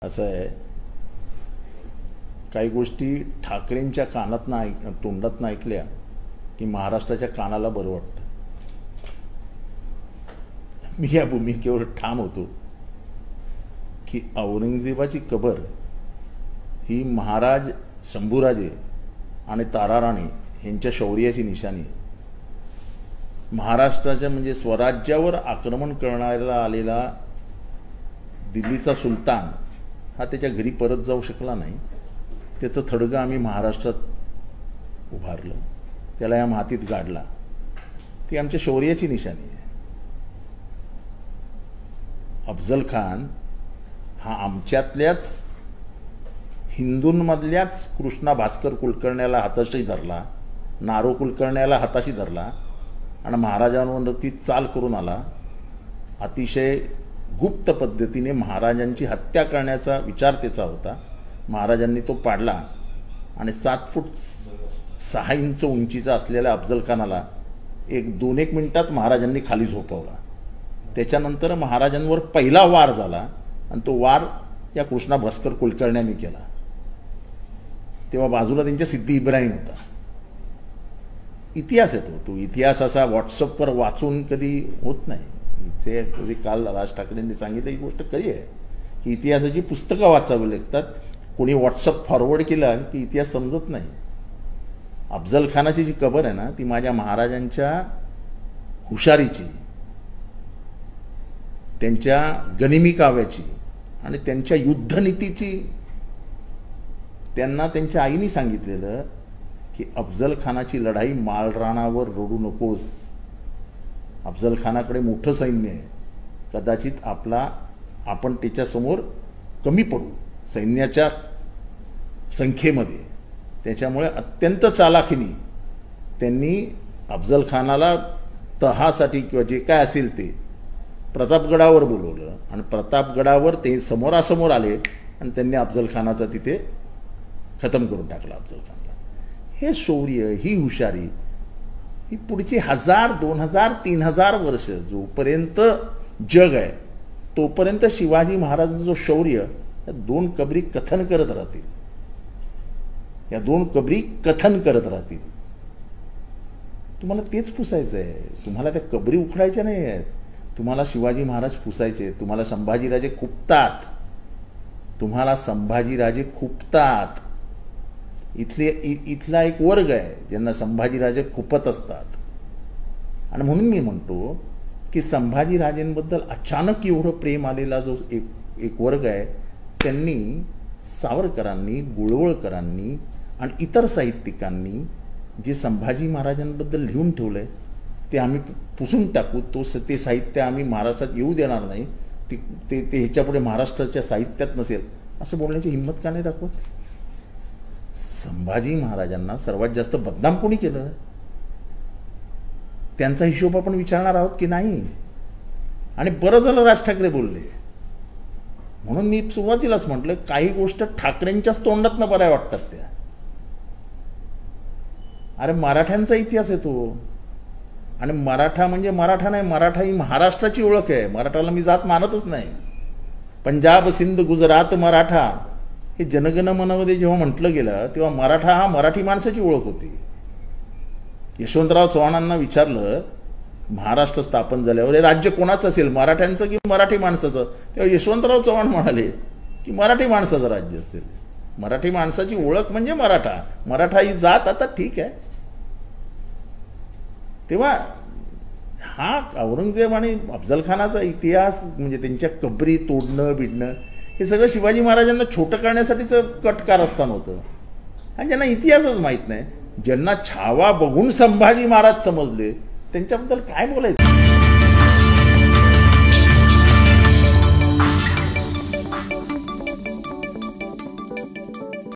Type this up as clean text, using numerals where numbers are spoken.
असं आहे, काही गोष्टी ठाकरेंच्या कानातनं तोंडातनं ऐकल्या की महाराष्ट्राच्या कानाला बरं वाटतं. मी या भूमिकेवर ठाम होतो की औरंगजेबाची कबर ही महाराज शंभूराजे आणि ताराराणी यांच्या शौर्याची निशाणी आहे. महाराष्ट्राच्या म्हणजे स्वराज्यावर आक्रमण करणारा आलेला दिल्लीचा सुलतान हा त्याच्या घरी परत जाऊ शकला नाही. त्याचं थडगं आम्ही महाराष्ट्रात उभारलं, त्याला या मातीत गाडला. ती आमच्या शौर्याची निशाणी आहे. अफजल खान हा आमच्यातल्याच हिंदूंमधल्याच कृष्णा भास्कर कुलकर्ण्याला हाताशी धरला, नारो कुलकर्ण्याला हाताशी धरला आणि महाराजांवरती चाल करून आला. अतिशय गुप्त पद्धतीने महाराजांची हत्या करण्याचा विचार त्याचा होता. महाराजांनी तो पाडला आणि 7 फूट 6 इंच उंचीचा असलेल्या अफजल खानाला 1 मिनिटात महाराजांनी खाली झोपवला. त्याच्यानंतर महाराजांवर पहिला वार झाला आणि तो वार या कृष्णा भास्कर कुलकर्ण्याने केला. तेव्हा बाजूला त्यांच्या सिद्धी इब्राहिम होता. इतिहास येतो, तो इतिहास असा व्हॉट्सअपवर वाचून कधी होत नाही. इथे कधी काल राज ठाकरेंनी सांगितलं ही गोष्ट खरी आहे की इतिहासाची पुस्तकं वाचावी लागतात. कोणी व्हॉट्सअप फॉरवर्ड केला की इतिहास समजत नाही. अफजल खानाची जी कबर आहे ना, ती माझ्या महाराजांच्या हुशारीची, त्यांच्या गनिमी काव्याची आणि त्यांच्या युद्धनीतीची. त्यांना त्यांच्या आईने सांगितलेलं की अफजल खानाची लढाई माळरानावर रडू नकोस. अफजल खानाकडे मोठं सैन्य आहे, कदाचित आपण त्याच्यासमोर कमी पडू सैन्याच्या संख्येमध्ये. त्याच्यामुळे अत्यंत चालाखीने त्यांनी अफजल खानाला तहासाठी किंवा जे काय असेल ते प्रतापगडावर बोलवलं आणि प्रतापगडावर ते समोरासमोर आले आणि त्यांनी अफजल खानाचा तिथे खतम करून टाकला. अफजल खानला हे शौर्य, ही हुशारी, ही पुढची 1000, 2000, 3000 वर्ष जोपर्यंत जग आहे तोपर्यंत शिवाजी महाराजांचं जो शौर्य या 2 कबरी कथन करत राहतील. या 2 कबरी कथन करत राहतील. तुम्हाला तेच पुसायचं आहे. तुम्हाला त्या कबरी उखडायच्या नाही आहेत. तुम्हाला शिवाजी महाराज पुसायचे. तुम्हाला संभाजीराजे खुपतात. तुम्हाला संभाजीराजे खुपतात. इथला एक वर्ग आहे ज्यांना संभाजीराजे खुपत असतात. आणि म्हणून मी म्हणतो की संभाजीराजेंबद्दल अचानक एवढं प्रेम आलेला जो एक वर्ग आहे, त्यांनी सावरकरांनी, गोळवळकरांनी आणि इतर साहित्यिकांनी जे संभाजी महाराजांबद्दल लिहून ठेवलंय ते आम्ही पुसून टाकू. ते साहित्य आम्ही महाराष्ट्रात येऊ देणार नाही. ते ह्याच्यापुढे महाराष्ट्राच्या साहित्यात नसेल असं बोलण्याची हिंमत का नाही दाखवत? संभाजी महाराजांना सर्वात जास्त बदनाम कोणी केलं? त्यांचा हिशोब आपण विचारणार आहोत की नाही? आणि बरं झालं राज ठाकरे बोलले. म्हणून मी सुरुवातीलाच म्हटलं काही गोष्ट ठाकरेंच्याच तोंडातनं बऱ्या वाटतात त्या. अरे मराठ्यांचा इतिहास येतो आणि मराठा म्हणजे मराठा नाही, मराठा ही महाराष्ट्राची ओळख आहे. मराठाला मी जात मानतच नाही. पंजाब, सिंध, गुजरात, मराठा हे जनगण मनमध्ये जेव्हा म्हटलं गेलं तेव्हा मराठा हा मराठी माणसाची ओळख होती. यशवंतराव चव्हाणांना विचारलं महाराष्ट्र स्थापन झाल्यावर हे राज्य कोणाचं असेल, मराठ्यांचं की मराठी माणसाचं? तेव्हा यशवंतराव चव्हाण म्हणाले की मराठी माणसाचं राज्य असेल. मराठी माणसाची ओळख म्हणजे मराठा. मराठा ही जात आता ठीक आहे. तेव्हा हा औरंगजेब आणि अफजल खानाचा इतिहास म्हणजे त्यांच्या कबरी तोडणं बिडणं हे सगळं शिवाजी महाराजांना छोटं करण्यासाठीचं कटकारस्थान होतं. आणि ज्यांना इतिहासच माहीत नाही, ज्यांना छावा बघून संभाजी महाराज समजले, त्यांच्याबद्दल काय बोलायचं?